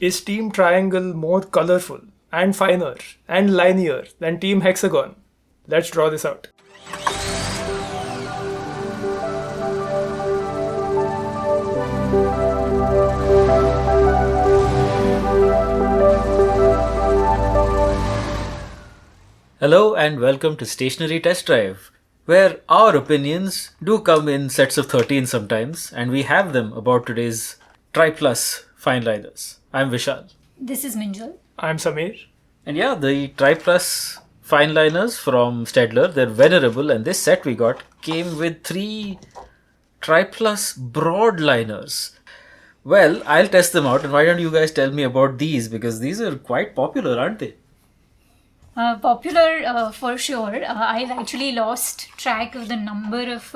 Is Team Triangle more colorful and finer and linear than Team Hexagon? Let's draw this out. Hello and welcome to Stationery Test Drive, where our opinions do come in sets of 13 sometimes, and we have them about today's Triplus Fineliners. I'm Vishal. This is Minjal. I'm Samir. And yeah, the Triplus Fineliners from Staedtler, they're venerable, and this set we got came with 3 Triplus Broadliners. Well, I'll test them out, and why don't you guys tell me about these, because these are quite popular, aren't they? Popular for sure. I've actually lost track of the number of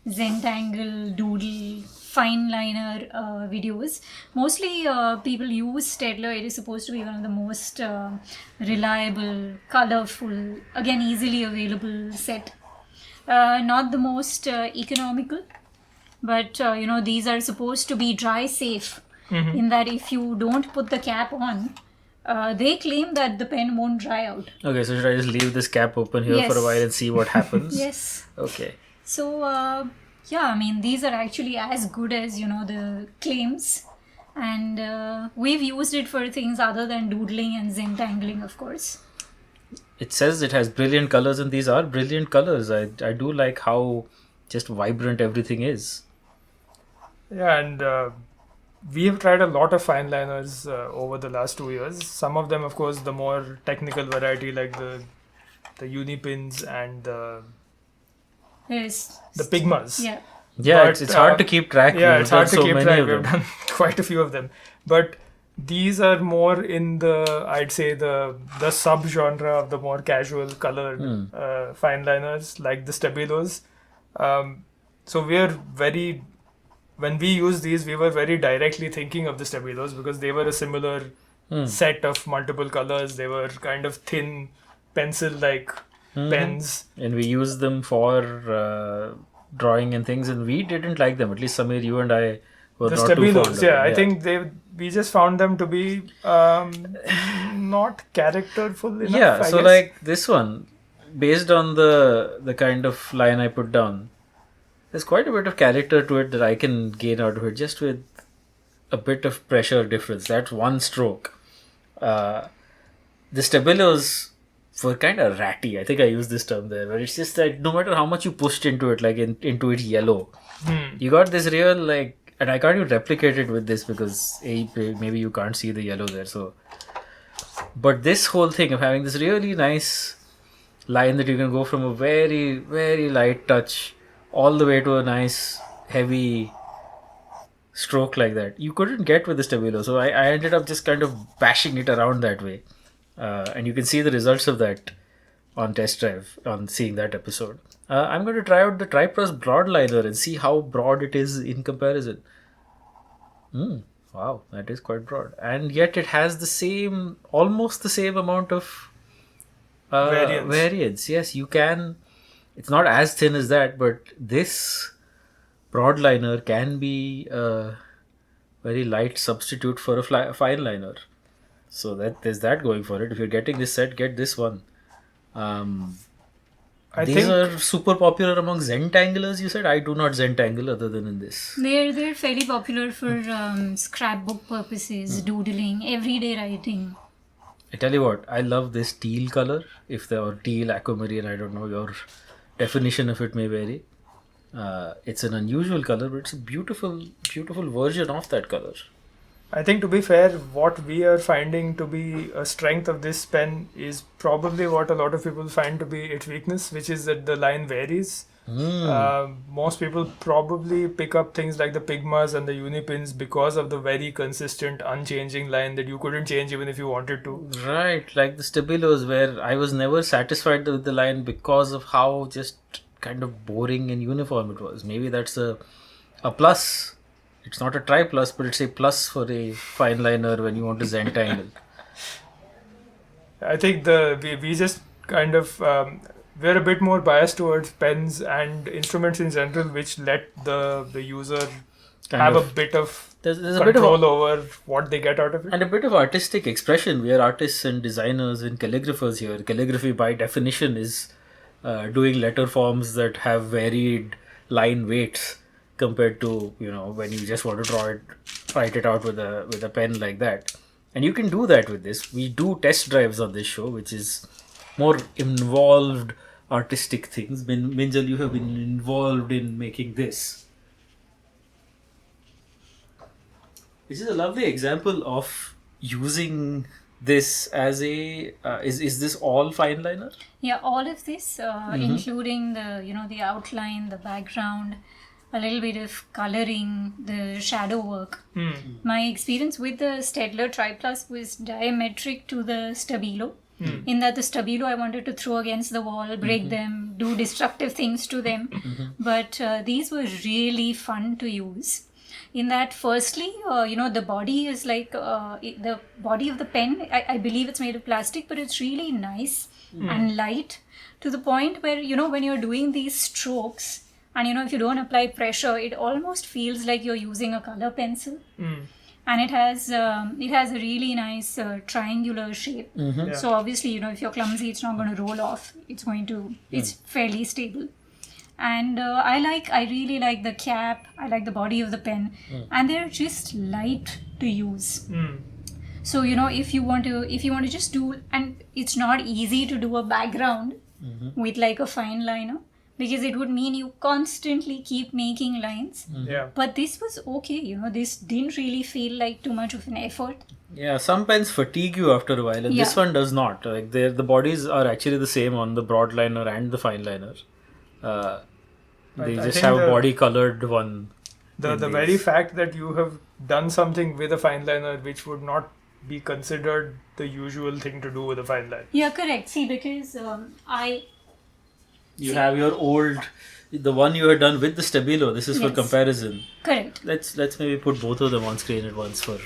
Zentangle, Doodle, Fineliner videos. Mostly people use Staedtler. It is supposed to be one of the most reliable, colorful, again easily available set. Not the most economical, but these are supposed to be dry safe in that if you don't put the cap on, they claim that the pen won't dry out. Okay, so should I just leave this cap open here for a while and see what happens? Yes. Okay. So, these are actually as good as, the claims. And we've used it for things other than doodling and zentangling, of course. It says it has brilliant colors, and these are brilliant colors. I do like how just vibrant everything is. Yeah, and we have tried a lot of fine liners over the last 2 years. Some of them, of course, the more technical variety, like the Unipins and the Pigmas. Yeah. Yeah, But, it's hard to keep track. Yeah, it's hard to so keep many track. of We've them. done quite a few of them. But these are more in the, I'd say, the sub-genre of the more casual colored fine liners, like the Stabilos. So when we used these, we were very directly thinking of the Stabilos because they were a similar set of multiple colors. They were kind of thin, pencil-like pens. And we use them for drawing and things, and we didn't like them. At least Samir, you and I were The not too fond Stabilos, of yeah, them. I think we just found them to be not characterful enough. Yeah, I so guess. like this one, based on the kind of line I put down, there's quite a bit of character to it that I can gain out of it just with a bit of pressure difference. That's one stroke. The Stabilos were kind of ratty. I think I used this term there, but it's just that no matter how much you pushed into it, like into it yellow, you got this real like, and I can't even replicate it with this because maybe you can't see the yellow there. So, but this whole thing of having this really nice line that you can go from a very, very light touch all the way to a nice heavy stroke like that, you couldn't get with the Stabilo. So I ended up just kind of bashing it around that way. And you can see the results of that on Test Drive, on seeing that episode. I'm going to try out the Triplus Broadliner and see how broad it is in comparison. Wow, that is quite broad. And yet it has almost the same amount of variance. Yes, you can. It's not as thin as that, but this broadliner can be a very light substitute for a fine liner. So there's that going for it. If you're getting this set, get this one. These are super popular among Zentanglers, you said? I do not Zentangle other than in this. They're fairly popular for scrapbook purposes, doodling, everyday writing. I tell you what, I love this teal color. Or teal, aquamarine, I don't know, your definition of it may vary. It's an unusual color, but it's a beautiful, beautiful version of that color. I think, to be fair, what we are finding to be a strength of this pen is probably what a lot of people find to be its weakness, which is that the line varies. Most people probably pick up things like the Pigmas and the Unipins because of the very consistent, unchanging line that you couldn't change even if you wanted to. Right, like the Stabilos, where I was never satisfied with the line because of how just kind of boring and uniform it was. Maybe that's a plus. It's not a triplus, but it's a plus for a fine liner when you want to zentangle. I think we just kind of we're a bit more biased towards pens and instruments in general, which let the user have a bit of there's a bit of control over what they get out of it. and a bit of artistic expression. We are artists and designers and calligraphers here. Calligraphy, by definition, is doing letter forms that have varied line weights compared to when you just want to write it out with a pen like that. And you can do that with this. We do test drives on this show, which is more involved artistic things. Minjal, you have been involved in making this. This is a lovely example of using this as a is this all fineliner? Yeah, all of this, including the the outline, the background, a little bit of coloring, the shadow work. My experience with the Staedtler Triplus was diametric to the Stabilo. In that the Stabilo I wanted to throw against the wall, break them, do destructive things to them. But these were really fun to use. In that, firstly, the body is like the body of the pen. I believe it's made of plastic, but it's really nice and light to the point where, when you're doing these strokes and, if you don't apply pressure, it almost feels like you're using a color pencil. And it has a really nice triangular shape. Yeah. So obviously, if you're clumsy, it's not going to roll off. It's fairly stable. And I really like the cap. I like the body of the pen, and they're just light to use. So if you want to just do, and it's not easy to do a background with like a fine liner, because it would mean you constantly keep making lines. Yeah. But this was okay. This didn't really feel like too much of an effort. Yeah, some pens fatigue you after a while, and this one does not. Like the bodies are actually the same on the broadliner and the fineliner. They just have a body colored one. The very fact that you have done something with a fineliner which would not be considered the usual thing to do with a fineliner. Yeah, correct. See, because you have your the one you had done with the Stabilo. This is for comparison. Correct. Let's maybe put both of them on screen at once for.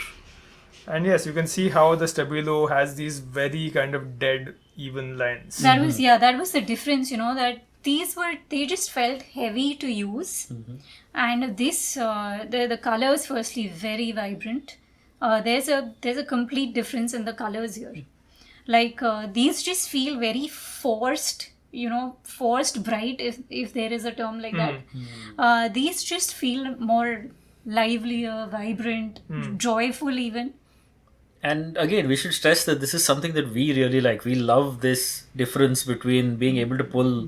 And yes, you can see how the Stabilo has these very kind of dead, even lines. That was the difference. That they just felt heavy to use, and this the colors, firstly, very vibrant. There's a complete difference in the colors here. Like these just feel very forced, forced bright, if there is a term like that. These just feel more livelier, vibrant, joyful even. And again, we should stress that this is something that we really like. We love this difference between being able to pull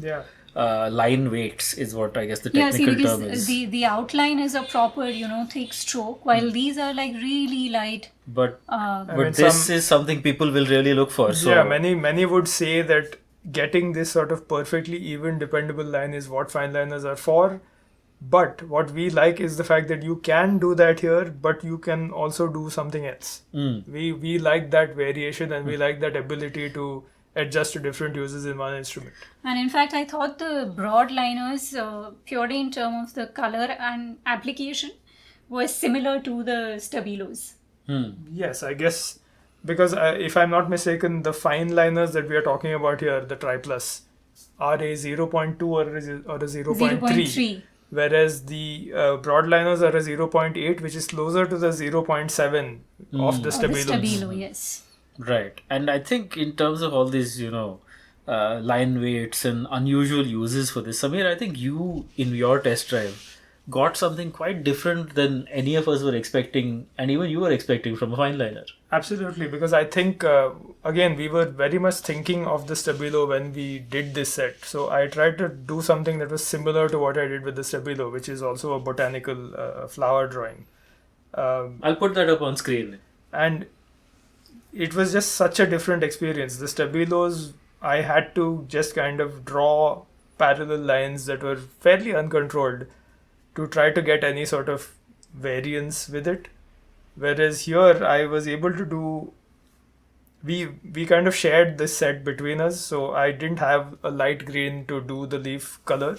line weights, is what I guess the technical term is. The outline is a proper, thick stroke, while these are like really light. But this is something people will really look for. So yeah, many would say that getting this sort of perfectly even, dependable line is what fineliners are for. But what we like is the fact that you can do that here, but you can also do something else. We like that variation, and we like that ability to adjust to different uses in one instrument. And in fact, I thought the broadliners, purely in terms of the color and application, was similar to the Stabilos. Yes, I guess, because if I'm not mistaken, the fineliners that we are talking about here, the Triplus, are a 0.2 or a 0.3. Whereas the broadliners are a 0.8, which is closer to the 0.7 of the Stabilos. Stabilo, yes. Right. And I think in terms of all these, line weights and unusual uses for this, Samir, I think you, in your test drive, got something quite different than any of us were expecting, and even you were expecting from a fineliner. Absolutely, because I think, again, we were very much thinking of the Stabilo when we did this set. So I tried to do something that was similar to what I did with the Stabilo, which is also a botanical flower drawing. I'll put that up on screen. And it was just such a different experience. The Stabilos, I had to just kind of draw parallel lines that were fairly uncontrolled to try to get any sort of variance with it. Whereas here I was able to do, we kind of shared this set between us, so I didn't have a light green to do the leaf color.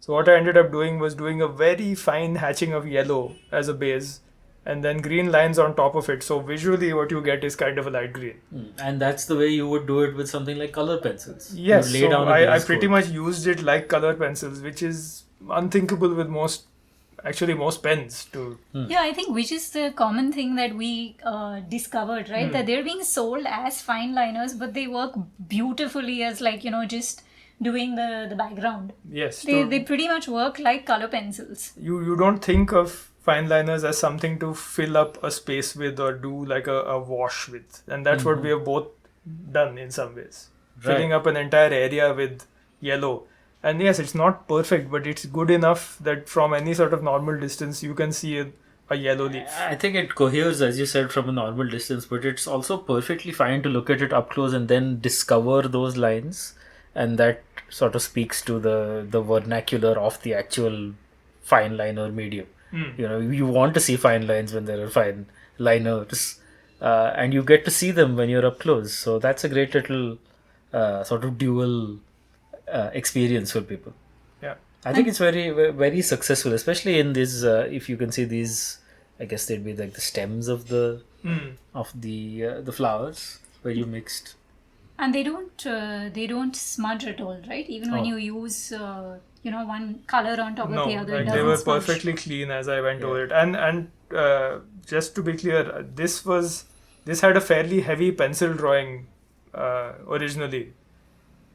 So what I ended up doing was doing a very fine hatching of yellow as a base, and then green lines on top of it. So visually what you get is kind of a light green. And that's the way you would do it with something like color pencils. Yes, so I pretty much used it like color pencils, which is unthinkable with most actually most pens to. Yeah, I think which is the common thing that we discovered, right? That they're being sold as fine liners, but they work beautifully as like, just doing the background. Yes. They pretty much work like color pencils. You don't think of fine liners as something to fill up a space with or do like a wash with. And that's what we have both done in some ways. Right. Filling up an entire area with yellow. And yes, it's not perfect, but it's good enough that from any sort of normal distance, you can see a yellow leaf. I think it coheres, as you said, from a normal distance, but it's also perfectly fine to look at it up close and then discover those lines. And that sort of speaks to the vernacular of the actual fine liner medium. You want to see fine lines when there are fine liners, and you get to see them when you're up close. So that's a great little sort of dual experience for people. Yeah. I think it's very, very successful, especially in these. If you can see these, I guess they'd be like the stems of the flowers where you mixed. And they don't smudge at all, right? Even when you use one color on top of the other, it they doesn't were smudge. perfectly clean as I went over it. And just to be clear, this had a fairly heavy pencil drawing originally.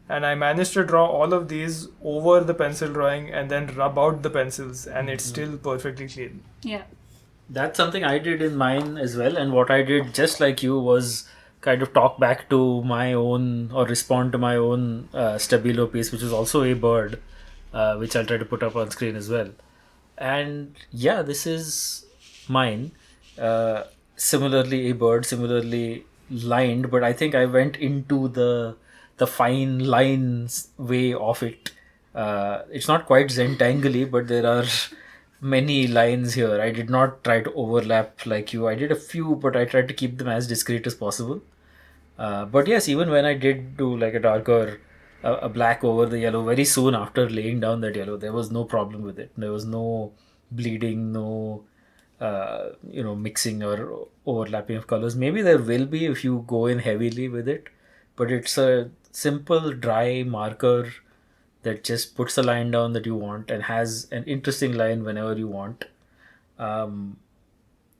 And I managed to draw all of these over the pencil drawing and then rub out the pencils, and it's still perfectly clean. Yeah. That's something I did in mine as well. And what I did, just like you, was kind of talk back to my own or respond to my own Stabilo piece, which is also a bird, which I'll try to put up on screen as well. And yeah, this is mine. Similarly a bird, similarly lined, but I think I went into the fine lines way of it. It's not quite Zentangle-y, but there are many lines here. I did not try to overlap like you. I did a few, but I tried to keep them as discreet as possible. But yes, even when I did do like a darker, a black over the yellow, very soon after laying down that yellow, there was no problem with it. There was no bleeding, no mixing or overlapping of colors. Maybe there will be if you go in heavily with it, but it's a simple dry marker that just puts a line down that you want and has an interesting line whenever you want.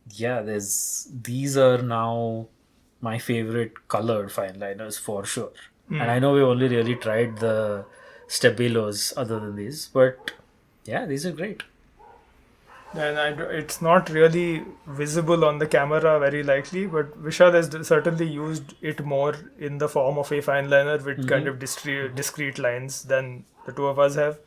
These are now my favorite colored fine liners for sure. And I know we only really tried the Stabilos other than these, but yeah, these are great. And it's not really visible on the camera very likely, but Vishal has certainly used it more in the form of a fine liner with kind of discrete lines than the two of us have.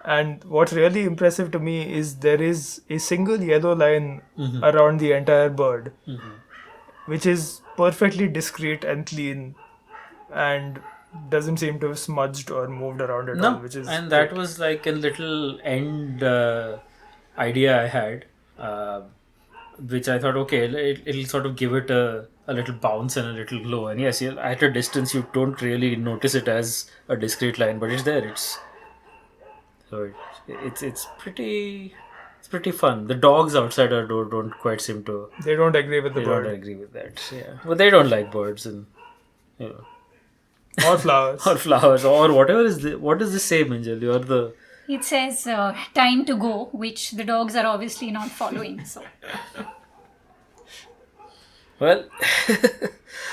And what's really impressive to me is there is a single yellow line around the entire bird, which is perfectly discrete and clean and doesn't seem to have smudged or moved around at all. Which is that was like a little end idea I had, which I thought, okay, it'll sort of give it a little bounce and a little glow. And yes, at a distance you don't really notice it as a discrete line, but it's there. It's pretty fun. The dogs outside our door don't quite seem to. They don't agree with the bird. Don't agree with that. Yeah, but they don't like birds and or flowers or flowers or whatever is what does this say, Minjal? You're the. It says time to go, which the dogs are obviously not following. So, well,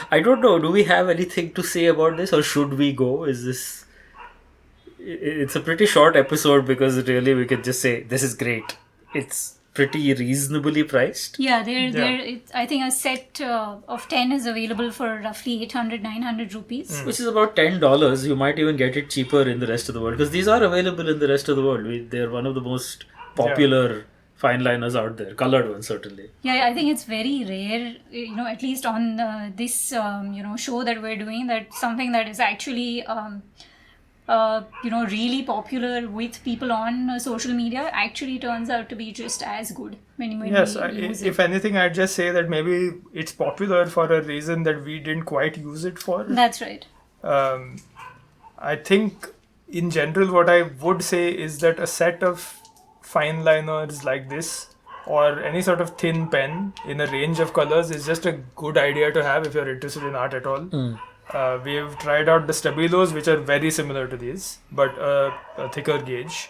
I don't know. Do we have anything to say about this, or should we go? Is this? It's a pretty short episode because really we could just say this is great. It's pretty reasonably priced. Yeah, I think a set of 10 is available for roughly 800-900 rupees. Which is about $10. You might even get it cheaper in the rest of the world because these are available in the rest of the world. They're one of the most popular fine liners out there, colored ones certainly. Yeah, I think it's very rare, at least on this, show that we're doing, that something that is actually... really popular with people on social media actually turns out to be just as good when we use it. If anything, I'd just say that maybe it's popular for a reason that we didn't quite use it for. That's right. I think in general what I would say is that a set of fine liners like this or any sort of thin pen in a range of colors is just a good idea to have if you're interested in art at all. We've tried out the Stabilos, which are very similar to these, but a thicker gauge.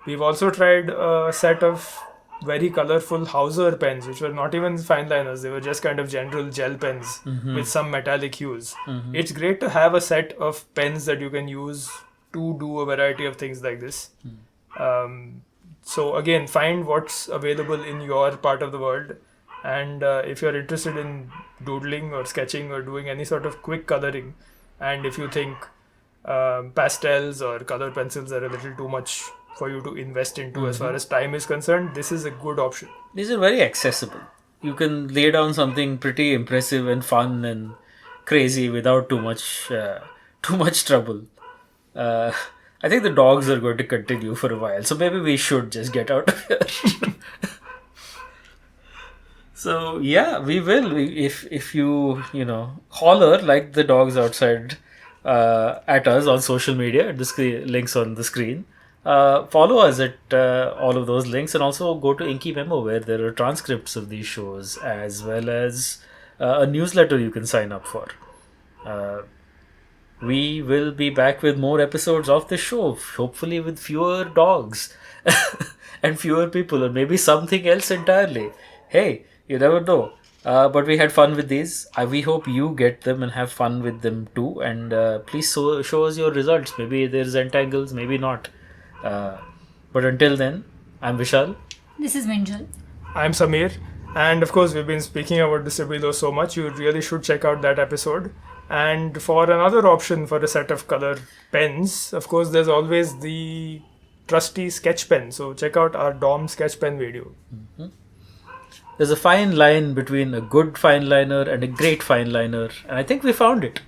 We've also tried a set of very colorful Hauser pens, which were not even fine liners. They were just kind of general gel pens with some metallic hues. It's great to have a set of pens that you can use to do a variety of things like this. So again, find what's available in your part of the world. And if you're interested in doodling or sketching or doing any sort of quick coloring, and if you think pastels or color pencils are a little too much for you to invest into as far as time is concerned, this is a good option. These are very accessible. You can lay down something pretty impressive and fun and crazy without too much trouble. I think the dogs are going to continue for a while, so maybe we should just get out of here. So yeah, we will. If you holler like the dogs outside at us on social media. At the links on the screen. Follow us at all of those links, and also go to Inky Memo, where there are transcripts of these shows as well as a newsletter you can sign up for. We will be back with more episodes of the show, hopefully with fewer dogs and fewer people, or maybe something else entirely. Hey, you never know. But we had fun with these. We hope you get them and have fun with them too. And please show us your results. Maybe there's entangles, maybe not. But until then, I'm Vishal. This is Minjal. I'm Samir. And of course, we've been speaking about the Stabilo so much, you really should check out that episode. And for another option for a set of color pens, of course, there's always the trusty sketch pen. So check out our DOM sketch pen video. Mm-hmm. There's a fine line between a good fine liner and a great fine liner, and I think we found it.